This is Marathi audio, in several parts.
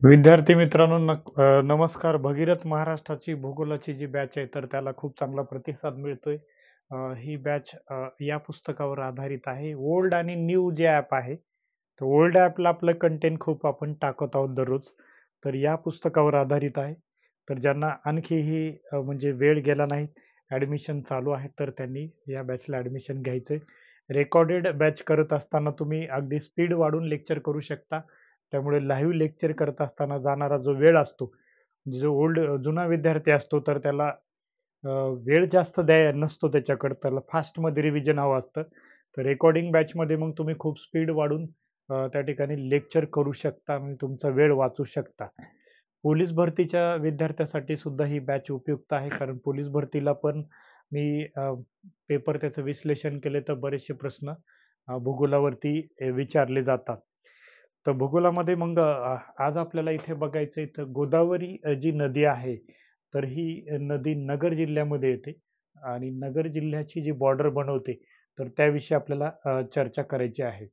विद्यार्थी मित्रांनो नमस्कार. भगीरथ महाराष्ट्राची भूगोलाची जी बॅच आहे तर त्याला खूप चांगला प्रतिसाद मिळतोय. ही बॅच या पुस्तकावर आधारित आहे. ओल्ड आणि न्यू जे ॲप आहे, तर ओल्ड ॲपला आपलं कंटेंट खूप आपण टाकत आहोत दररोज. तर या पुस्तकावर आधारित आहे. तर ज्यांना आणखीही म्हणजे वेळ गेला नाही, ॲडमिशन चालू आहे, तर त्यांनी या बॅचला ॲडमिशन घ्यायचंय. रेकॉर्डेड बॅच करत असताना तुम्ही अगदी स्पीड वाढवून लेक्चर करू शकता. त्यामुळे लाईव्ह लेक्चर करत असताना जाणारा जो वेळ असतो, म्हणजे जो जुना विद्यार्थी असतो, तर त्याला अ, वेळ जास्त नसतो त्याच्याकडे. त्याला फास्टमध्ये रिव्हिजन हवं असतं. तर रेकॉर्डिंग बॅचमध्ये मग तुम्ही खूप स्पीड वाढून त्या ठिकाणी लेक्चर करू शकता आणि तुमचा वेळ वाचू शकता. पोलीस भरतीच्या विद्यार्थ्यासाठी सुद्धा ही बॅच उपयुक्त आहे. कारण पोलीस भरतीला पण मी पेपर त्याचं विश्लेषण केले तर बरेचसे प्रश्न भूगोलावरती विचारले जातात. तर भूगोलामध्ये मग आज आपल्याला इथे बघायचं तर गोदावरी जी नदी आहे, तर ही नदी नगर जिल्ह्यामध्ये येते आणि नगर जिल्ह्याची जी बॉर्डर बनवते, तर त्याविषयी आपल्याला चर्चा करायची आहे.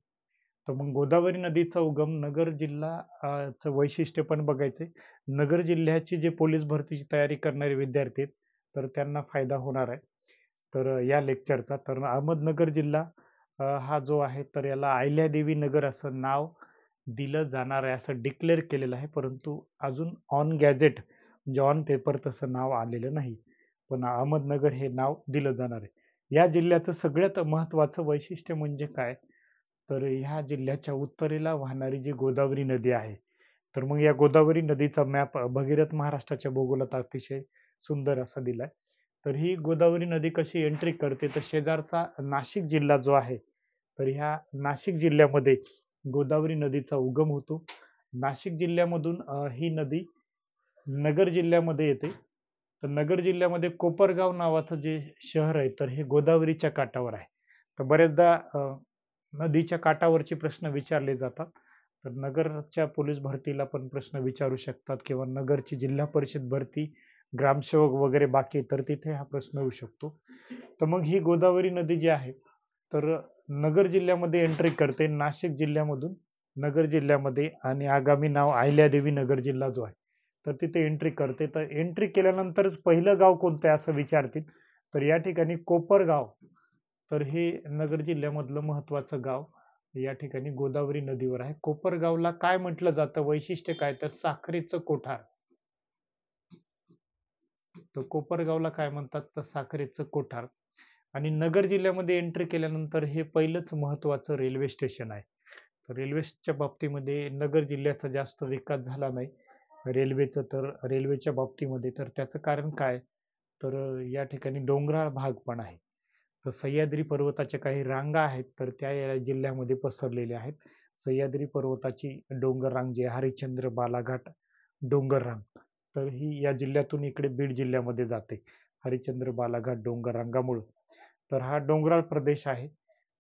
तर मग गोदावरी नदीचा उगम नगर जिल्हा चं वैशिष्ट्य पण बघायचंय. नगर जिल्ह्याची जे पोलीस भरतीची तयारी करणारे विद्यार्थी आहेत, तर त्यांना फायदा होणार आहे. तर या लेक्चरचा. तर अहमदनगर जिल्हा हा जो आहे, तर याला अहिल्यादेवी नगर असं नाव दिलं जाणार आहे, असं डिक्लेअर केलेलं आहे. परंतु अजून ऑन गॅझेट म्हणजे ऑन पेपर तसं नाव आलेलं नाही. पण अहमदनगर हे नाव दिलं जाणार आहे. या जिल्ह्याचं सगळ्यात महत्त्वाचं वैशिष्ट्य म्हणजे काय? तर ह्या जिल्ह्याच्या उत्तरेला वाहणारी जी गोदावरी नदी आहे, तर मग या गोदावरी नदीचा मॅप भगीरथ महाराष्ट्राच्या भूगोलात अतिशय सुंदर असा दिलाय. तर ही गोदावरी नदी कशी एंट्री करते, तर शेजारचा नाशिक जिल्हा जो आहे, तर ह्या नाशिक जिल्ह्यामध्ये गोदावरी नदीचा उगम होतो. नाशिक जिल्ह्यामधून ही नदी नगर जिल्ह्यामध्ये येते. तर नगर जिल्ह्यामध्ये कोपरगाव नावाचं जे शहर आहे, तर हे गोदावरीच्या काठावर आहे. तर बरेचदा नदीच्या काठावरचे प्रश्न विचारले जातात. तर नगरच्या पोलीस भरतीला पण प्रश्न विचारू शकतात किंवा नगरची जिल्हा परिषद भरती, ग्रामसेवक वगैरे बाकी तर तिथे हा प्रश्न येऊ शकतो. तर मग ही गोदावरी नदी जी आहे, तर नगर जिल्ह्यामध्ये एंट्री करते नाशिक जिल्ह्यामधून नगर जिल्ह्यामध्ये आणि आगामी नाव अहिल्यादेवी नगर जिल्हा जो आहे, तर तिथे एंट्री करते. तर एंट्री केल्यानंतरच पहिलं गाव कोणतं आहे असं विचारतील. तर या ठिकाणी कोपरगाव, तर हे नगर जिल्ह्यामधलं महत्वाचं गाव या ठिकाणी गोदावरी नदीवर आहे. कोपरगावला काय म्हटलं जातं, वैशिष्ट्य काय, तर साखरेचं कोठार. तर कोपरगावला काय म्हणतात, तर साखरेचं कोठार. आणि नगर जिल्ह्यामध्ये एंट्री केल्यानंतर हे पहिलंच महत्वाचं रेल्वे स्टेशन आहे. तर रेल्वेच्या बाबतीमध्ये नगर जिल्ह्याचा जास्त विकास झाला नाही. रेल्वेच्या बाबतीमध्ये तर त्याचं कारण काय? तर या ठिकाणी डोंगराळ भाग पण आहे. तर सह्याद्री पर्वताच्या काही रांगा आहेत, तर त्या या जिल्ह्यामध्ये पसरलेल्या आहेत. सह्याद्री पर्वताची डोंगर रांग जी आहे, हरिश्चंद्र बालाघाट डोंगर रांग, तर ही या जिल्ह्यातून इकडे बीड जिल्ह्यामध्ये जाते. हरिश्चंद्र बालाघाट डोंगर रांगामुळं. तर हा डोंगराळ प्रदेश आहे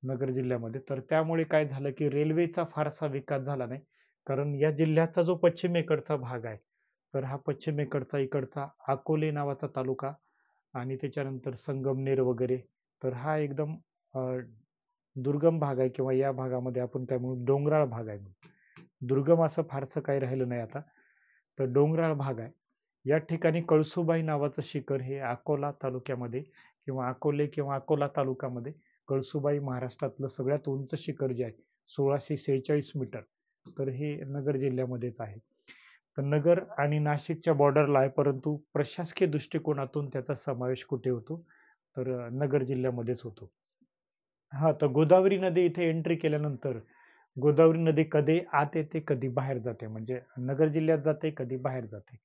नगर जिल्ह्यामध्ये. तर त्यामुळे काय झालं, की रेल्वेचा फारसा विकास झाला नाही. कारण या जिल्ह्याचा जो पश्चिमेकडचा भाग आहे, तर हा पश्चिमेकडचा इकडचा अकोले नावाचा तालुका आणि त्याच्यानंतर संगमनेर वगैरे, तर हा एकदम अ, दुर्गम भाग आहे किंवा या भागामध्ये आपण काय म्हणू, डोंगराळ भाग आहे. दुर्गम असं फारसं काही राहिलं नाही आता. तर डोंगराळ भाग आहे. या ठिकाणी कळसुबाई नावाचं शिखर हे अकोला तालुक्यामध्ये किंवा अकोले किंवा अकोला तालुक्यामध्ये कळसुबाई महाराष्ट्रातलं सगळ्यात उंच शिखर जे आहे 1646 मीटर, तर हे नगर जिल्ह्यामध्येच आहे. तर नगर आणि नाशिकच्या बॉर्डरला आहे, परंतु प्रशासकीय दृष्टिकोनातून त्याचा समावेश कुठे होतो, तर नगर जिल्ह्यामध्येच होतो. हां, तर गोदावरी नदी इथे एंट्री केल्यानंतर गोदावरी नदी कधी आत येते, कधी बाहेर जाते. म्हणजे नगर जिल्ह्यात जाते, कधी बाहेर जाते.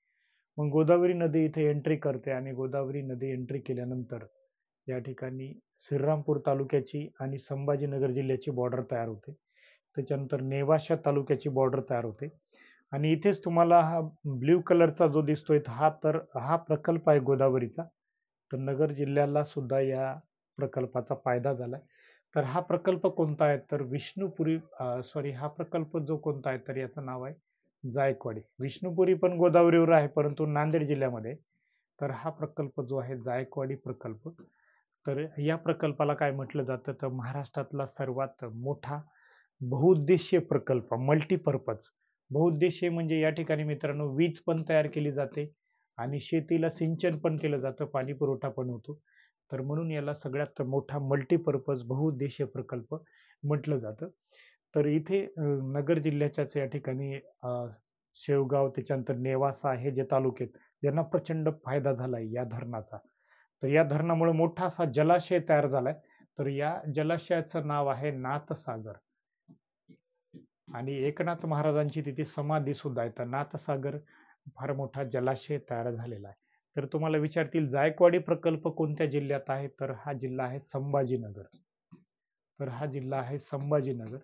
मग गोदावरी नदी इथे एंट्री करते आणि गोदावरी नदी एंट्री केल्यानंतर या ठिकाणी श्रीरामपूर तालुक्याची आणि संभाजीनगर जिल्ह्याची बॉर्डर तयार होते. त्याच्यानंतर नेवाशा तालुक्याची बॉर्डर तयार होते आणि इथेच तुम्हाला हा ब्ल्यू कलरचा जो दिसतोय हा प्रकल्प आहे गोदावरीचा. तर नगर जिल्ह्याला सुद्धा या प्रकल्पाचा फायदा झालाय. तर हा प्रकल्प कोणता आहे, तर हा प्रकल्प जो कोणता आहे, तर याचं नाव आहे जायकवाडी. विष्णुपुरी पण गोदावरीवर आहे, परंतु नांदेड जिल्ह्यामध्ये. तर हा प्रकल्प जो आहे जायकवाडी प्रकल्प, तर या प्रकल्पाला काय म्हटलं जातं, तर महाराष्ट्रातला सर्वात मोठा बहुउद्देशीय प्रकल्प, मल्टीपर्पज बहुउद्देशीय म्हणजे या ठिकाणी मित्रांनो वीज पण तयार केली जाते आणि शेतीला सिंचन पण केलं जातं, पाणी पुरवठा पण होतो. तर म्हणून याला सगळ्यात मोठा मल्टीपर्पज बहुउद्देशीय प्रकल्प म्हटलं जातं. तर इथे नगर जिल्ह्याच्याच या ठिकाणी शेवगाव त्याच्यानंतर नेवासा हे जे तालुके आहेत, यांना प्रचंड फायदा झालाय या धरणाचा. तर या धरणामुळे मोठा असा जलाशय तयार झालाय. तर या जलाशयाचं नाव आहे नाथसागर आणि एकनाथ महाराजांची तिथे समाधी सुद्धा आहे. तर नाथसागर फार मोठा जलाशय तयार झालेला आहे. तर तुम्हाला विचारतील जायकवाडी प्रकल्प कोणत्या जिल्ह्यात आहे? तर हा जिल्हा आहे संभाजीनगर. तर हा जिल्हा आहे संभाजीनगर.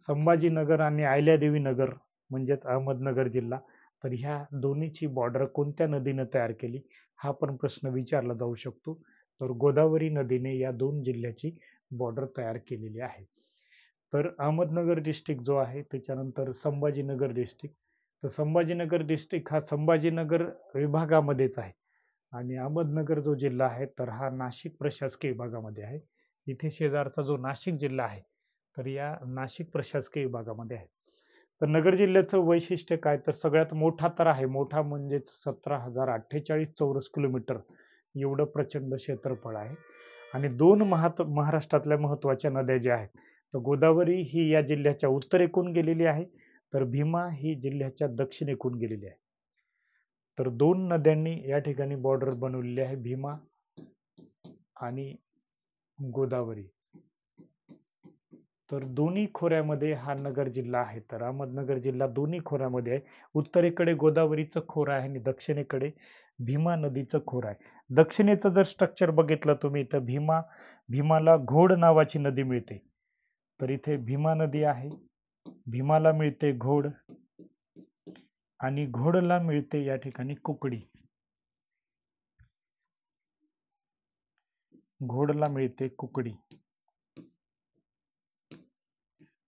संभाजीनगर आणि अहिल्यादेवी नगर म्हणजेच अहमदनगर जिल्हा. तर ह्या दोन्हीची बॉर्डर कोणत्या नदीनं तयार केली? हा पण प्रश्न विचारला जाऊ शकतो. तर गोदावरी नदीने या दोन जिल्ह्याची बॉर्डर तयार केलेली आहे. तर अहमदनगर डिस्ट्रिक्ट जो आहे त्याच्यानंतर संभाजीनगर डिस्ट्रिक्ट. तर संभाजीनगर डिस्ट्रिक्ट हा संभाजीनगर विभागामध्येच आहे आणि अहमदनगर जो जिल्हा आहे तर हा नाशिक प्रशासकीय विभागामध्ये आहे. इथे शेजारचा जो नाशिक जिल्हा आहे तर या नाशिक प्रशासकीय विभागामध्ये आहे. तर नगर जिल्ह्याचं वैशिष्ट्य काय? तर सगळ्यात मोठा तर आहे, मोठा म्हणजेच 17,048 चौरस किलोमीटर एवढं प्रचंड क्षेत्रफळ आहे आणि दोन महाराष्ट्रातल्या महत्वाच्या नद्या ज्या आहेत, तर गोदावरी ही या जिल्ह्याच्या उत्तरेकडून गेलेली आहे, तर भीमा ही जिल्ह्याच्या दक्षिणेकडून गेलेली आहे. तर दोन नद्यांनी या ठिकाणी बॉर्डर बनवलेली आहे, भीमा आणि गोदावरी. तर दोन्ही खोऱ्यामध्ये हा नगर जिल्हा आहे. तर अहमदनगर जिल्हा दोन्ही खोऱ्यामध्ये आहे. उत्तरेकडे गोदावरीचं खोरं आहे आणि दक्षिणेकडे भीमा नदीचं खोरं आहे. दक्षिणेचं जर स्ट्रक्चर बघितलं तुम्ही तर भीमाला घोड नावाची नदी मिळते. तर इथे भीमा नदी आहे, भीमाला मिळते घोड आणि घोडला मिळते या ठिकाणी कुकडी. घोडला मिळते कुकडी.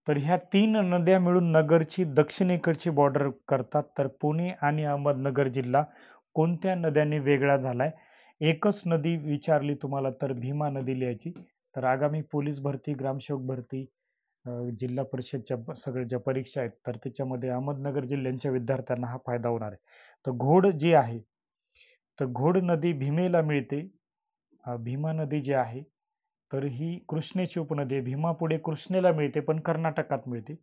तर ह्या तीन नद्या मिळून नगरची दक्षिणेकडची बॉर्डर करतात. तर पुणे आणि अहमदनगर जिल्हा कोणत्या नद्यांनी वेगळा झालाय? एकच नदी विचारली तुम्हाला तर भीमा नदी लिहायची. तर आगामी पोलीस भरती, ग्रामसेवक भरती, जिल्हा परिषदच्या सगळ्या ज्या परीक्षा आहेत तर त्याच्यामध्ये अहमदनगर जिल्ह्यांच्या विद्यार्थ्यांना हा फायदा होणार आहे. तर घोड जी आहे तर घोड नदी भीमेला मिळते. भीमा नदी जी आहे तर ही कृष्णेची उपनदी आहे. भीमा पुढे कृष्णेला मिळते पण कर्नाटकात मिळते.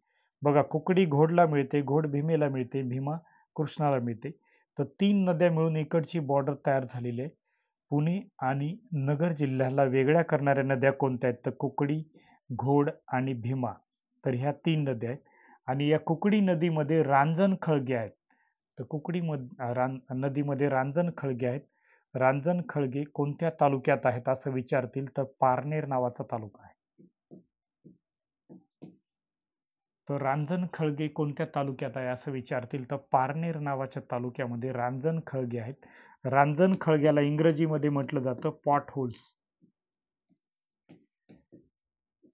बघा कुकडी घोडला मिळते, घोड भीमेला मिळते, भीमा कृष्णाला मिळते. तर तीन नद्या मिळून इकडची बॉर्डर तयार झालेली आहे. पुणे आणि नगर जिल्ह्याला वेगळ्या करणाऱ्या नद्या कोणत्या आहेत? तर कुकडी, घोड आणि भीमा. तर ह्या तीन नद्या आहेत आणि या कुकडी नदीमध्ये रांजण खळगे आहेत. तर नदीमध्ये रांजण खळगे आहेत. रांजण खळगे कोणत्या तालुक्यात आहेत असं विचारतील तर पारनेर नावाचा तालुका आहे. तर रांजण खळगे कोणत्या तालुक्यात आहे असं विचारतील तर पारनेर नावाच्या तालुक्यामध्ये रांजण खळगे आहेत. रांजण खळग्याला इंग्रजीमध्ये म्हटलं जातं पॉट होल्स.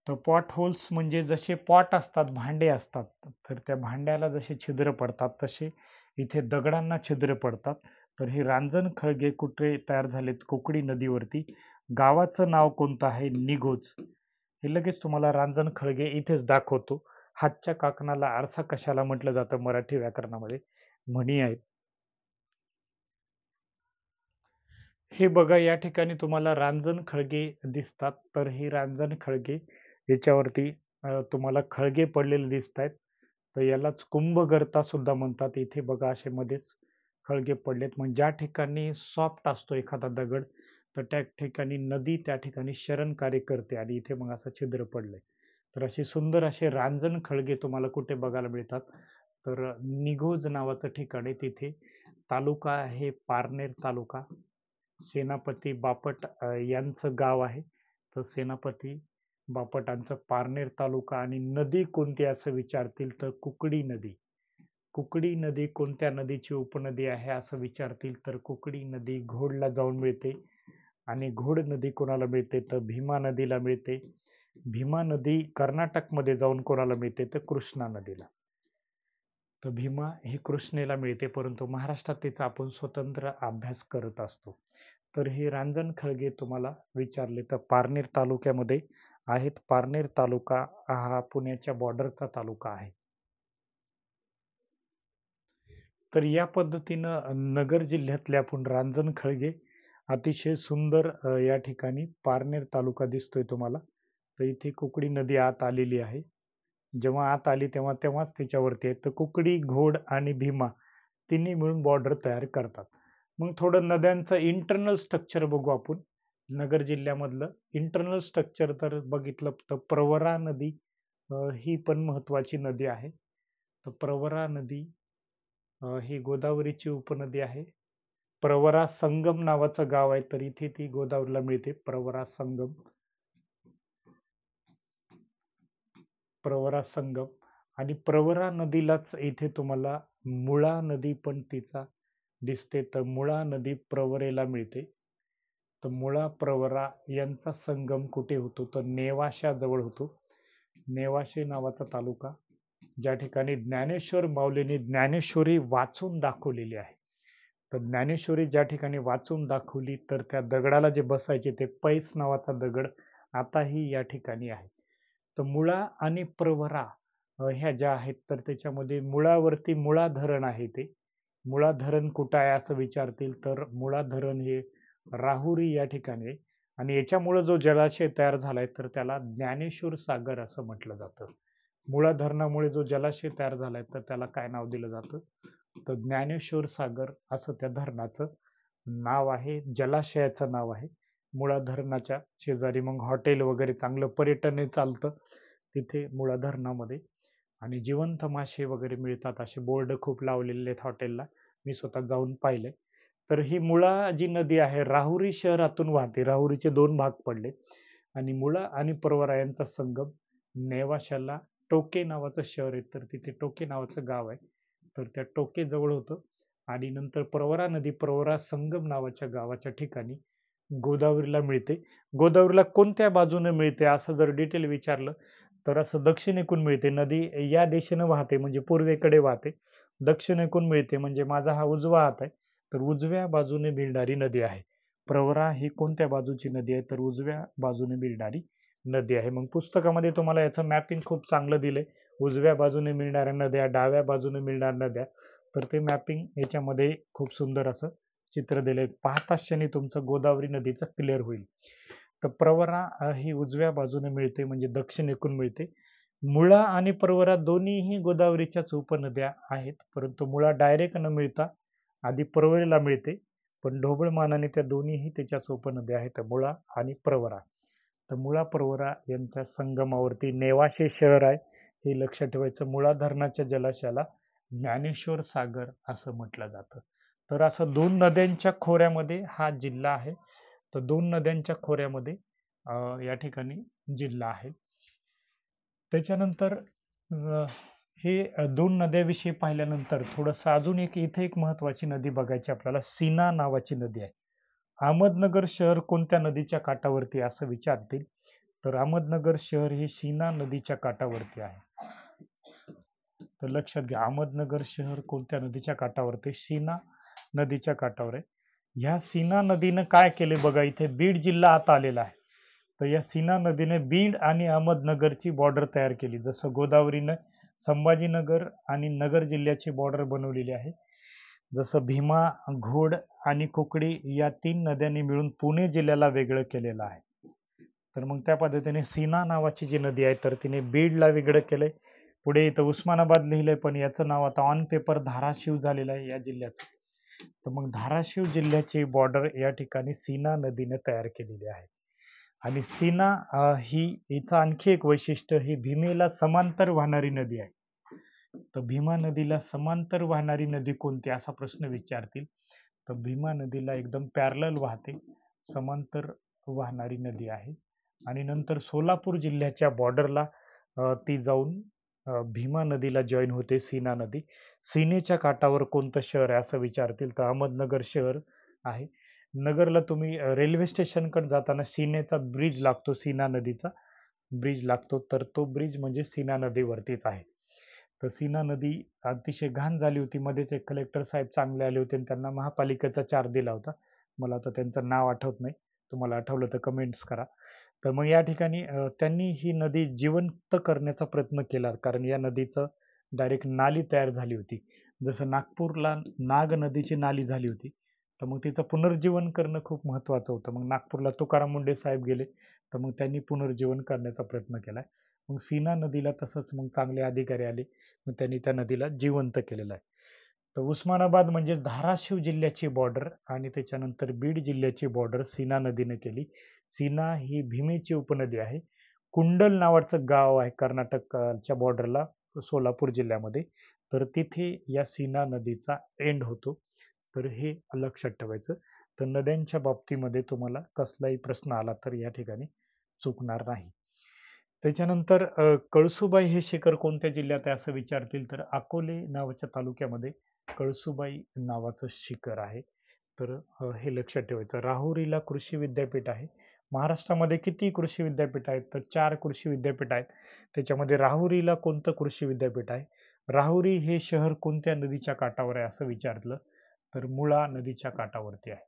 तर पॉट होल्स म्हणजे जसे पॉट असतात, भांडे असतात, तर त्या भांड्याला जसे छिद्र पडतात तसे इथे दगडांना छिद्र पडतात. तर हे रांजण खळगे कुठे तयार झालेत? कुकडी नदीवरती. गावाचं नाव कोणतं आहे? निघोज. हे लगेच तुम्हाला रांजण खळगे इथेच दाखवतो. हातच्या काकणाला आरसा कशाला म्हटलं जातं मराठी व्याकरणामध्ये? म्हणी आहेत. हे बघा या ठिकाणी तुम्हाला रांजण खळगे दिसतात. तर हे रांजण खळगे याच्यावरती तुम्हाला खळगे पडलेले दिसत आहेत. तर यालाच कुंभगर्ता सुद्धा म्हणतात. इथे बघा असे मध्येच खळगे पडलेत. म्हणजे ज्या ठिकाणी सॉफ्ट असतो एखादा दगड तर त्या ठिकाणी नदी त्या ठिकाणी शरण कार्य करते आणि इथे मग असं छिद्र पडलंय. तर असे सुंदर असे रांजण खळगे तुम्हाला कुठे बघायला मिळतात? तर निघोज नावाचं ठिकाण आहे तिथे. तालुका आहे पारनेर तालुका. सेनापती बापट यांचं गाव आहे. तर सेनापती बापटांचं पारनेर तालुका आणि नदी कोणती असं विचारतील तर कुकडी नदी. कुकडी नदी कोणत्या नदीची उपनदी आहे असं विचारतील तर कुकडी नदी घोडला जाऊन मिळते आणि घोड नदी कोणाला मिळते तर भीमा नदीला मिळते. भीमा नदी कर्नाटकमध्ये जाऊन कोणाला मिळते तर कृष्णा नदीला. तर भीमा ही कृष्णेला मिळते परंतु महाराष्ट्रात तिचा आपण स्वतंत्र अभ्यास करत असतो. तर हे रांजण खळगे तुम्हाला विचारले तर पारनेर तालुक्यामध्ये आहेत. पारनेर तालुका हा पुण्याच्या बॉर्डरचा तालुका आहे. तर या पद्धतीनं नगर जिल्ह्यातले आपण रांजणखळगे अतिशय सुंदर या ठिकाणी पारनेर तालुका दिसतोय तुम्हाला. तर इथे कुकडी नदी आत आलेली आहे. जेव्हा आत आली तेव्हाच त्याच्यावरती आहे. तर कुकडी, घोड आणि भीमा तिन्ही मिळून बॉर्डर तयार करतात. मग थोडं नद्यांचं इंटरनल स्ट्रक्चर बघू आपण. नगर जिल्ह्यामधलं इंटरनल स्ट्रक्चर तर बघितलं तर प्रवरा नदी ही पण महत्वाची नदी आहे. तर प्रवरा नदी ही गोदावरीची उपनदी आहे. प्रवरा संगम नावाचं गाव आहे, तर इथे ती गोदावरीला मिळते. प्रवरा संगम, प्रवरा संगम आणि प्रवरा नदीलाच इथे तुम्हाला मुळा नदी पण तिचा दिसते. तर मुळा नदी प्रवरेला मिळते. तर मुळा प्रवरा यांचा संगम कुठे होतो तर नेवाशा जवळ होतो. नेवाशे नावाचा तालुका, ज्या ठिकाणी ज्ञानेश्वर माऊलींनी ज्ञानेश्वरी वाचून दाखवलेली आहे. तर ज्ञानेश्वरी ज्या ठिकाणी वाचून दाखवली तर त्या दगडाला जे बसायचे ते पैस नावाचा दगड आताही या ठिकाणी आहे. तर मुळा आणि प्रवरा ह्या ज्या आहेत तर त्याच्यामध्ये मुळावरती मुळा धरण आहे. ते मुळा धरण कुठं आहे असं विचारतील तर मुळा धरण हे राहुरी या ठिकाणी आहे. आणि याच्यामुळे जो जलाशय तयार झालाय तर त्याला ज्ञानेश्वर सागर असं म्हटलं जातं. मुळा धरणामुळे जो जलाशय तयार झालाय तर त्याला काय नाव दिलं जातं तर ज्ञानेश्वर सागर असं त्या धरणाचं नाव आहे, जलाशयाचं नाव आहे. मुळा धरणाच्या शेजारी मग हॉटेल वगैरे चांगलं पर्यटन चालतं तिथे मुळा धरणामध्ये. आणि जिवंत मासे वगैरे मिळतात असे बोर्ड खूप लावलेले आहेत हॉटेलला. मी स्वतः जाऊन पाहिले. तर ही मुळा जी नदी आहे राहुरी शहरातून वाहते. राहुरीचे 2 भाग पडले आणि मुळा आणि प्रवरा यांचा संगम नेवाशाला टोके नावाचं शहर आहे. तर तिथे टोके नावाचं गाव आहे. तर त्या टोके जवळ होतं आणि नंतर प्रवरा नदी प्रवरा संगम नावाच्या गावाच्या ठिकाणी गोदावरीला मिळते. गोदावरीला कोणत्या बाजूने मिळते असं जर डिटेल विचारलं तर असं दक्षिणेकडून मिळते. नदी या दिशेने वाहते म्हणजे पूर्वेकडे वाहते. दक्षिणेकडून मिळते म्हणजे माझा हा उजवा हात आहे. तर उजव्या बाजूने मिळणारी नदी आहे. प्रवरा ही कोणत्या बाजूची नदी आहे तर उजव्या बाजूने मिळणारी नदी आहे. मग पुस्तकामध्ये तुम्हाला याचं मॅपिंग खूप चांगलं दिलंय. उजव्या बाजूने मिळणाऱ्या नद्या, डाव्या बाजूने मिळणाऱ्या नद्या. तर ते मॅपिंग याच्यामध्ये खूप सुंदर असं चित्र दिलंय. पाहताच क्षणी तुमचं गोदावरी नदीचं क्लिअर होईल. तर प्रवरा ही उजव्या बाजूने मिळते म्हणजे दक्षिणेकडून मिळते. मुळा आणि प्रवरा दोन्हीही गोदावरीच्याच उपनद्या आहेत. परंतु मुळा डायरेक्ट न मिळता आधी प्रवरेला मिळते. पण ढोबळमानाने त्या दोन्हीही त्याच्याच उपनद्या आहेत मुळा आणि प्रवरा. तर मुळा प्रवरा यांच्या संगमावरती नेवासे शहर आहे. हे लक्षात ठेवायचं. मुळा धरणाच्या जलाशयाला ज्ञानेश्वर सागर असं म्हटलं जातं. तर असं 2 नद्यांच्या खोऱ्यामध्ये हा जिल्हा आहे. तर 2 नद्यांच्या खोऱ्यामध्ये या ठिकाणी जिल्हा आहे. त्याच्यानंतर हे 2 नद्याविषयी पाहिल्यानंतर थोडंसं अजून इथे एक महत्वाची नदी बघायची आपल्याला. सीना नावाची नदी आहे. अहमदनगर शहर कोणत्या नदीच्या काठावरती असं विचारतील तर अहमदनगर शहर हे सीना नदीच्या काठावरती आहे. तर लक्षात घ्या अहमदनगर शहर कोणत्या नदीच्या काठावरती सीना नदीच्या काठावर आहे. ह्या सीना नदीनं काय केले बघा इथे बीड जिल्हा आता आलेला आहे. तर या सीना नदीने बीड आणि अहमदनगरची बॉर्डर तयार केली. जसं गोदावरीनं संभाजीनगर आणि नगर जिल्ह्याची बॉर्डर बनवलेली आहे. जसं भीमा, घोड आणि कुकडी या 3 नद्यांनी मिळून पुणे जिल्ह्याला वेगळं केलेलं आहे. तर मग त्या पद्धतीने सीना नावाची जी नदी आहे तर तिने बीडला वेगळं केलंय. पुढे इथं उस्मानाबाद लिहिलंय पण याचं नाव आता ऑन पेपर धाराशिव झालेलं आहे या जिल्ह्याचं. तर मग धाराशिव जिल्ह्याची बॉर्डर या ठिकाणी सीना नदीने तयार केलेली आहे. आणि सीना ही हिचं आणखी एक वैशिष्ट्य ही भीमेला समांतर वाहणारी नदी आहे. तर भीमा नदीला समांतर वाहणारी नदी कोणती असा प्रश्न विचारतील तर भीमा नदीला एकदम पॅरलल वाहते, समांतर वाहणारी नदी आहे. आणि नंतर सोलापूर जिल्ह्याच्या बॉर्डरला ती जाऊन भीमा नदीला जॉईन होते सीना नदी. सीनेच्या काठावर कोणतं शहर आहे असं विचारतील तर अहमदनगर शहर आहे. नगरला तुम्ही रेल्वे स्टेशनकडे जाताना सीनेचा ब्रिज लागतो, सीना नदीचा ब्रिज लागतो तर तो ब्रिज म्हणजे सीना नदीवरतीच आहे. तर सीना नदी अतिशय घाण झाली होती. मध्येच एक कलेक्टर साहेब चांगले आले होते आणि त्यांना महापालिकेचा चार्ज दिला होता. मला आता त्यांचं नाव आठवत नाही. तुम्हाला आठवलं तर कमेंट्स करा. तर मग या ठिकाणी त्यांनी ही नदी जिवंत करण्याचा प्रयत्न केला कारण या नदीचं डायरेक्ट नाली तयार झाली होती. जसं नागपूरला नाग नदीची नाली झाली होती, तर मग तिचं पुनर्जीवन करणं खूप महत्त्वाचं होतं. मग नागपूरला तुकाराम मुंडे साहेब गेले, तर मग त्यांनी पुनर्जीवन करण्याचा प्रयत्न केलाय. मग सीना नदीला तसंच मग चांगले अधिकारी आले, मग त्यांनी त्या नदीला जिवंत केलेलं आहे. तर उस्मानाबाद म्हणजे धाराशिव जिल्ह्याची बॉर्डर आणि त्याच्यानंतर बीड जिल्ह्याची बॉर्डर सीना नदीने केली. सीना ही भीमेची उपनदी आहे. कुंडल नावाचं गाव आहे कर्नाटकच्या बॉर्डरला सोलापूर जिल्ह्यामध्ये. तर तिथे या सीना नदीचा एंड होतो. तर हे लक्षात ठेवायचं. तर नद्यांच्या बाबतीमध्ये तुम्हाला कसलाही प्रश्न आला तर या ठिकाणी चुकणार नाही. त्याच्यानंतर कळसुबाई हे शिखर कोणत्या जिल्ह्यात आहे असं विचारतील तर अकोले नावाच्या तालुक्यामध्ये कळसुबाई नावाचं शिखर आहे. तर हे लक्षात ठेवायचं. राहुरीला कृषी विद्यापीठ आहे. महाराष्ट्रामध्ये किती कृषी विद्यापीठ आहेत तर 4 कृषी विद्यापीठ आहेत. त्याच्यामध्ये राहुरीला कोणतं कृषी विद्यापीठ आहे? राहुरी हे शहर कोणत्या नदीच्या काठावर आहे असं विचारलं तर मुळा नदीच्या काठावरती आहे.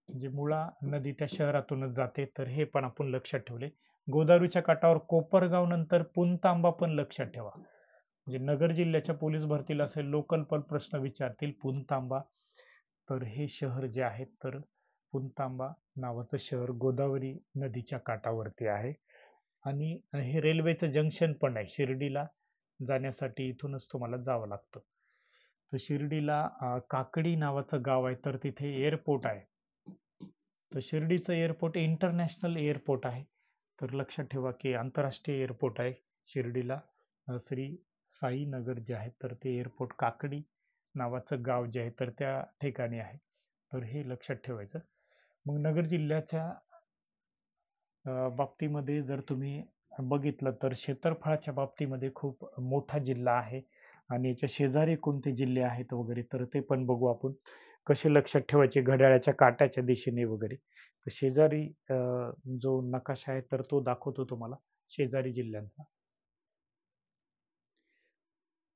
म्हणजे मुळा नदी त्या शहरातूनच जाते. तर हे पण आपण लक्षात ठेवले. गोदावरीच्या काठावर कोपरगाव नंतर पुणतांबा पण लक्षात ठेवा. म्हणजे नगर जिल्ह्याच्या पोलीस भरतीला असे लोकल पण प्रश्न विचारतील पुणतांबा. तर हे शहर जे आहे तर पुणतांबा नावाचं शहर गोदावरी नदीच्या काठावरती आहे. आणि हे रेल्वेचं जंक्शन पण आहे. शिर्डीला जाण्यासाठी इथूनच तुम्हाला जावं लागतं. तर शिर्डीला काकडी नावाचं गाव आहे तर तिथे एअरपोर्ट आहे. तर शिर्डीचं एअरपोर्ट इंटरनॅशनल एअरपोर्ट आहे. तर लक्षात ठेवा की आंतरराष्ट्रीय एअरपोर्ट आहे शिर्डीला. श्री साई नगर जे आहे तर ते एअरपोर्ट काकडी नावाचं गाव जे आहे तर त्या ठिकाणी आहे. तर हे लक्षात ठेवायचं. मग नगर जिल्ह्याच्या बाबतीमध्ये जर तुम्ही बघितलं तर क्षेत्रफळाच्या बाबतीमध्ये खूप मोठा जिल्हा आहे आणि याच्या शेजारी कोणते जिल्हे आहेत वगैरे तर ते पण बघू आपण. कसे लक्षात ठेवायचे घड्याळाच्या काट्याच्या दिशेने वगैरे. तर शेजारी जो नकाशा आहे तर तो दाखवतो तुम्हाला शेजारी जिल्ह्यांचा.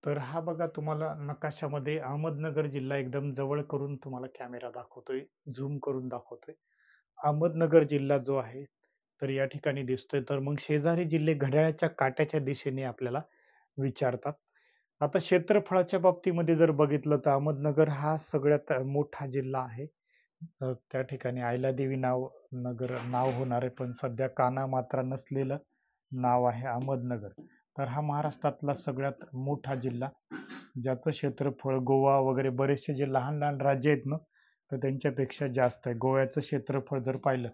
तर हा बघा तुम्हाला नकाशामध्ये अहमदनगर जिल्हा एकदम जवळ करून तुम्हाला कॅमेरा दाखवतोय, झूम करून दाखवतोय. अहमदनगर जिल्हा जो आहे तर या ठिकाणी दिसतोय. तर मग शेजारी जिल्हे घड्याळाच्या काट्याच्या दिशेने आपल्याला विचारतात. आता क्षेत्रफळाच्या बाबतीमध्ये जर बघितलं तर अहमदनगर हा सगळ्यात मोठा जिल्हा आहे. त्या ठिकाणी अहिल्यादेवी नाव होणार आहे, पण सध्या कानामात्रा नसलेलं नाव आहे अहमदनगर. तर हा महाराष्ट्रातला सगळ्यात मोठा जिल्हा, ज्याचं क्षेत्रफळ गोवा वगैरे बरेचसे जे लहान लहान राज्य आहेत ना, तर त्यांच्यापेक्षा जास्त आहे. गोव्याचं क्षेत्रफळ जर पाहिलं,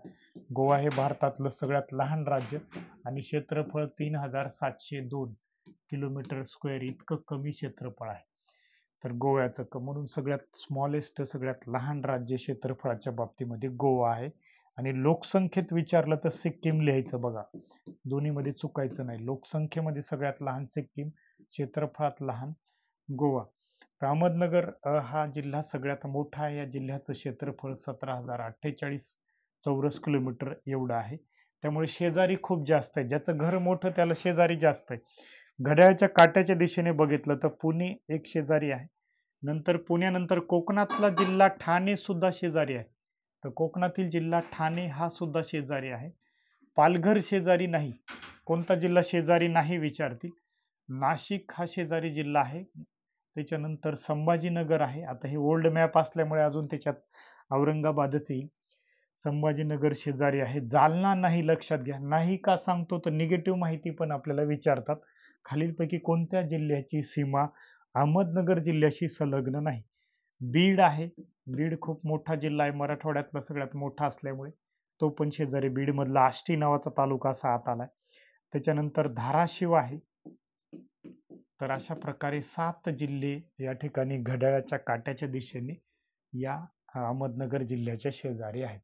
गोवा हे भारतातलं सगळ्यात लहान राज्य आणि क्षेत्रफळ 3702 किलोमीटर स्क्वेअर इतकं कमी क्षेत्रफळ आहे. तर गोव्याचं म्हणून सगळ्यात स्मॉलेस्ट सगळ्यात लहान राज्य क्षेत्रफळाच्या बाबतीमध्ये गोवा आहे. आणि लोकसंख्येत विचारलं तर सिक्कीम लिहायचं बघा. दोन्हीमध्ये चुकायचं नाही. लोकसंख्येमध्ये सगळ्यात लहान सिक्कीम, क्षेत्रफळात लहान गोवा. तर अहमदनगर हा जिल्हा सगळ्यात मोठा आहे. या जिल्ह्याचं क्षेत्रफळ 17,048 चौरस किलोमीटर एवढं आहे. त्यामुळे शेजारी खूप जास्त आहे. ज्याचं घर मोठं त्याला शेजारी जास्त आहे. घड्याळाच्या काट्याच्या दिशेने बघितलं तर पुणे एक शेजारी आहे. नंतर पुण्यानंतर कोकणातला जिल्हा ठाणे सुद्धा शेजारी आहे. तर कोकणातील जिल्हा ठाणे हा सुद्धा शेजारी आहे. पालघर शेजारी नाही. कोणता जिल्हा शेजारी नाही विचारतील. नाशिक हा शेजारी जिल्हा आहे. त्याच्यानंतर संभाजीनगर आहे. आता हे ओल्ड मॅप असल्यामुळे अजून त्याच्यात औरंगाबादच येईल. संभाजीनगर शेजारी आहे. जालना नाही लक्षात घ्या. नाही का सांगतो तर निगेटिव्ह माहिती पण आपल्याला विचारतात. खालीलपैकी कोणत्या जिल्ह्याची सीमा अहमदनगर जिल्ह्याशी संलग्न नाही? बीड आहे. बीड खूप मोठा जिल्हा आहे. मराठवाड्यातला सगळ्यात मोठा असल्यामुळे तो पण शेजारी. बीडमधला आष्टी नावाचा तालुका असा आत आलाय. त्याच्यानंतर धाराशिव आहे. तर अशा प्रकारे 7 जिल्हे या ठिकाणी घड्याळाच्या काट्याच्या दिशेने या अहमदनगर जिल्ह्याच्या शेजारी आहेत.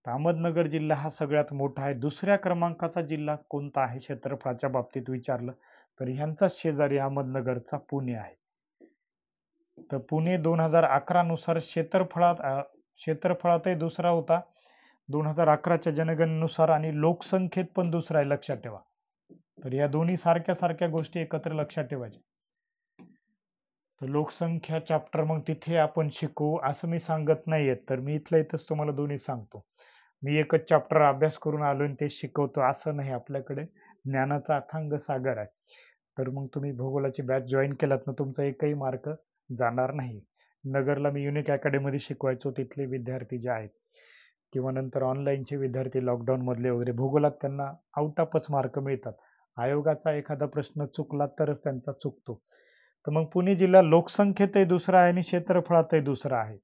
तर अहमदनगर जिल्हा हा सगळ्यात मोठा आहे. दुसऱ्या क्रमांकाचा जिल्हा कोणता आहे क्षेत्रफळाच्या बाबतीत विचारलं तर ह्यांचाच शेजारी अहमदनगरचा पुणे आहे. तर पुणे 2011 नुसार क्षेत्रफळातही दुसरा होता 2011च्या जनगणनेनुसार आणि लोकसंख्येत पण दुसरा आहे लक्षात ठेवा. तर या दोन्ही सारख्या सारख्या गोष्टी एकत्र लक्षात ठेवायच्या. तर लोकसंख्या चॅप्टर मग तिथे आपण शिकू असं मी सांगत नाहीये. तर मी इथल्या इथंच तुम्हाला दोन्ही सांगतो. मी एकच चॅप्टर अभ्यास करून आलो आणि ते शिकवतो असं नाही. आपल्याकडे ज्ञानाचा अथांग सागर आहे. तर मग तुम्ही भूगोलाची बॅच जॉईन केलात ना, तुमचा एकही मार्क जाणार नाही. नगरला मी युनिक अकॅडमीमध्ये शिकवायचो, तिथले विद्यार्थी जे आहेत किंवा नंतर ऑनलाईनचे विद्यार्थी लॉकडाऊन मधले वगैरे, भूगोलात त्यांना आउट ऑफच मार्क मिळतात. आयोगाचा एखादा प्रश्न चुकला तरच त्यांचा चुकतो. तर मग पुणे जिल्हा लोकसंख्येतही दुसरा आहे आणि क्षेत्रफळातही दुसरा आहे.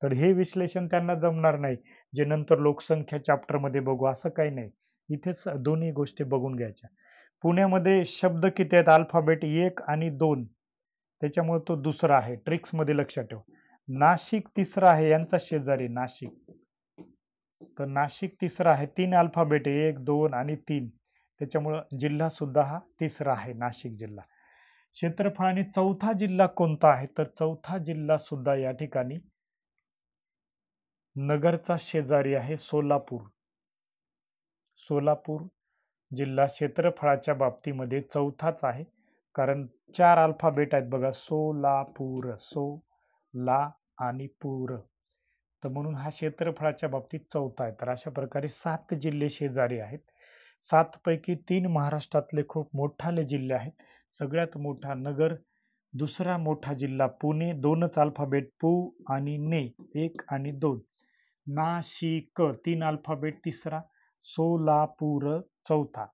तर हे विश्लेषण त्यांना जमणार नाही, जे नंतर लोकसंख्या चॅप्टरमध्ये बघू असं काही नाही. इथेच दोन्ही गोष्टी बघून घ्यायच्या. पुण्यामध्ये शब्द किती आहेत? अल्फाबेट 1 आणि 2, त्याच्यामुळे तो दुसरा आहे. ट्रिक्समध्ये लक्षात ठेवा. नाशिक तिसरा आहे, यांचा शेजारी नाशिक. तर नाशिक तिसरा आहे. 3 अल्फाबेट आहे, 1, 2 आणि 3. त्याच्यामुळं जिल्हा सुद्धा हा तिसरा आहे, नाशिक जिल्हा. क्षेत्रफळाने चौथा जिल्हा कोणता आहे? तर चौथा जिल्हा सुद्धा या ठिकाणी नगरचा शेजारी आहे, सोलापूर. सोलापूर जिल्हा क्षेत्रफळाच्या बाबतीमध्ये चौथाच आहे, कारण 4 अल्फाबेट आहेत बघा. सोलापूर, सो, ला आणि पूर. तर म्हणून हा क्षेत्रफळाच्या बाबतीत चौथा आहे. तर अशा प्रकारे 7 जिल्हे शेजारी आहेत. 7 पैकी 3 महाराष्ट्रातले खूप मोठाले जिल्हे आहेत. सगळ्यात मोठा नगर, दुसरा मोठा जिल्हा पुणे, 2च अल्फाबेट पू आणि ने, 1 आणि 2. नाशिक 3 अल्फाबेट तिसरा, सोलापूर चौथा.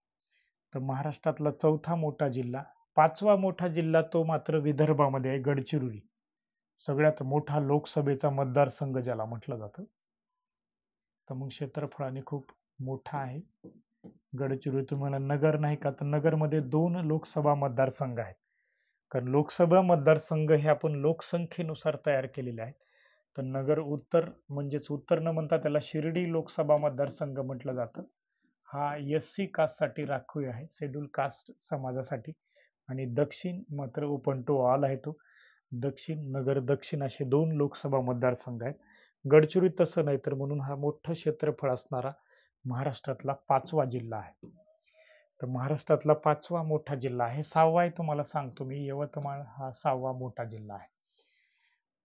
तर महाराष्ट्रातला चौथा मोठा जिल्हा. 5वा मोठा जिल्हा तो मात्र विदर्भामध्ये आहे, गडचिरोली. सगळ्यात मोठा लोकसभेचा मतदारसंघ ज्याला म्हटलं जातं. तर मग क्षेत्रफळाने खूप मोठा आहे गडचिरोली. तुम्हाला नगर नाही का? तर नगरमध्ये 2 लोकसभा मतदारसंघ आहेत. कारण लोकसभा मतदारसंघ हे आपण लोकसंख्येनुसार तयार केलेले आहेत. तर नगर उत्तर, म्हणजेच उत्तर न म्हणता त्याला शिर्डी लोकसभा मतदारसंघ म्हटलं जातं. हा SC कास्टसाठी राखीव आहे, शेड्यूल कास्ट समाजासाठी. आणि दक्षिण मात्र ओपन टू ऑल आहे तो. दक्षिण, नगर दक्षिण असे 2 लोकसभा मतदारसंघ आहेत. गडचिरोली तसं नाही, तर म्हणून हा मोठं क्षेत्रफळ असणारा महाराष्ट्रातला 5वा जिल्हा आहे. तर महाराष्ट्रातला 5वा मोठा जिल्हा आहे. 6वा आहे तुम्हाला सांगतो मी, यवतमाळ हा 6वा मोठा जिल्हा आहे.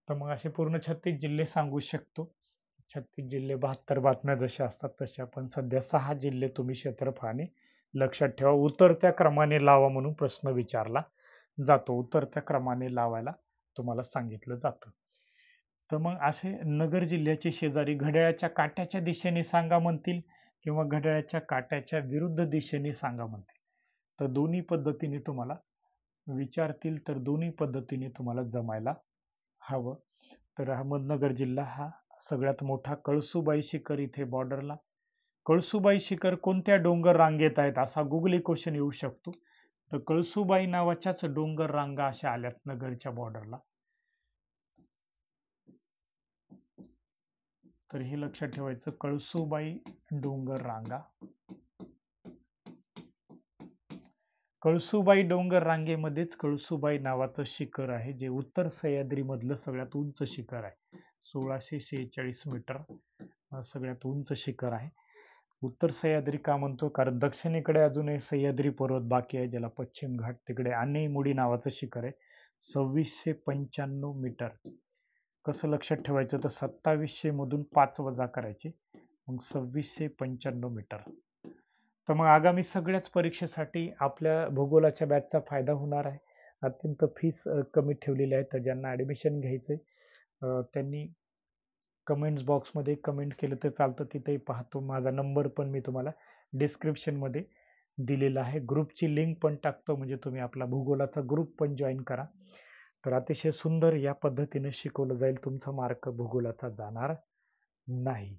तर मग असे पूर्ण 36 जिल्हे सांगू शकतो. 36 जिल्हे, 72 बातम्या जशा असतात तशा. पण सध्या 6 जिल्हे तुम्ही क्षेत्रफळाने लक्षात ठेवा. उतरत्या क्रमाने लावा म्हणून प्रश्न विचारला जातो. उतरत्या क्रमाने लावायला तुम्हाला सांगितलं जातं. तर मग असे नगर जिल्ह्याचे शेजारी घड्याळाच्या काट्याच्या दिशेने सांगा म्हणतील किंवा घड्याळाच्या काट्याच्या विरुद्ध दिशेने सांगा म्हणतील. तर दोन्ही पद्धतीने तुम्हाला विचारतील, तर दोन्ही पद्धतीने तुम्हाला जमायला हवं. तर अहमदनगर जिल्हा हा सगळ्यात मोठा. कळसुबाई शिखर इथे बॉर्डरला. कळसुबाई शिखर कोणत्या डोंगर रांगेत आहेत असा गुगली क्वेश्चन येऊ शकतो. तर कळसुबाई नावाच्याच डोंगर रांगा अशा आल्यात नगरच्या बॉर्डरला. तर हे लक्षात ठेवायचं, कळसुबाई डोंगर रांगा. कळसुबाई डोंगर रांगेमध्येच कळसुबाई नावाचं शिखर आहे, जे उत्तर सह्याद्री मधलं सगळ्यात उंच शिखर आहे. 1646 मीटर सगळ्यात उंच शिखर आहे. उत्तर सह्याद्री का म्हणतो? कारण दक्षिणेकडे अजूनही सह्याद्री पर्वत बाकी आहे, ज्याला पश्चिम घाट. तिकडे आनेमुडी नावाचं शिखर आहे, 2695 मीटर. कसं लक्षात ठेवायचं? तर 2700 मधून 5 वजा करायचे, मग 2695 मीटर. तर मग आगामी सगळ्याच परीक्षेसाठी आपल्या भूगोलाच्या बॅचचा फायदा होणार आहे. अत्यंत फीस कमी ठेवलेली आहे. तर ज्यांना ऍडमिशन घ्यायचंय त्यांनी कमेंट्स बॉक्समध्ये कमेंट केलं तर चालतं, तिथेही पाहतो. माझा नंबर पण मी तुम्हाला डिस्क्रिप्शनमध्ये दिलेला आहे. ग्रुपची लिंक पण टाकतो, म्हणजे तुम्ही आपला भूगोलाचा ग्रुप पण जॉईन करा. तर अतिशय सुंदर या पद्धतीने शिकवलं जाईल, तुमचा मार्क भूगोलाचा जाणार नाही.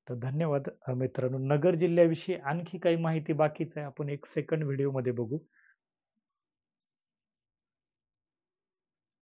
तर धन्यवाद मित्रांनो. नगर जिल्ह्याविषयी आणखी काही माहिती बाकीच आहे, आपण एक सेकंड व्हिडिओमध्ये बघू.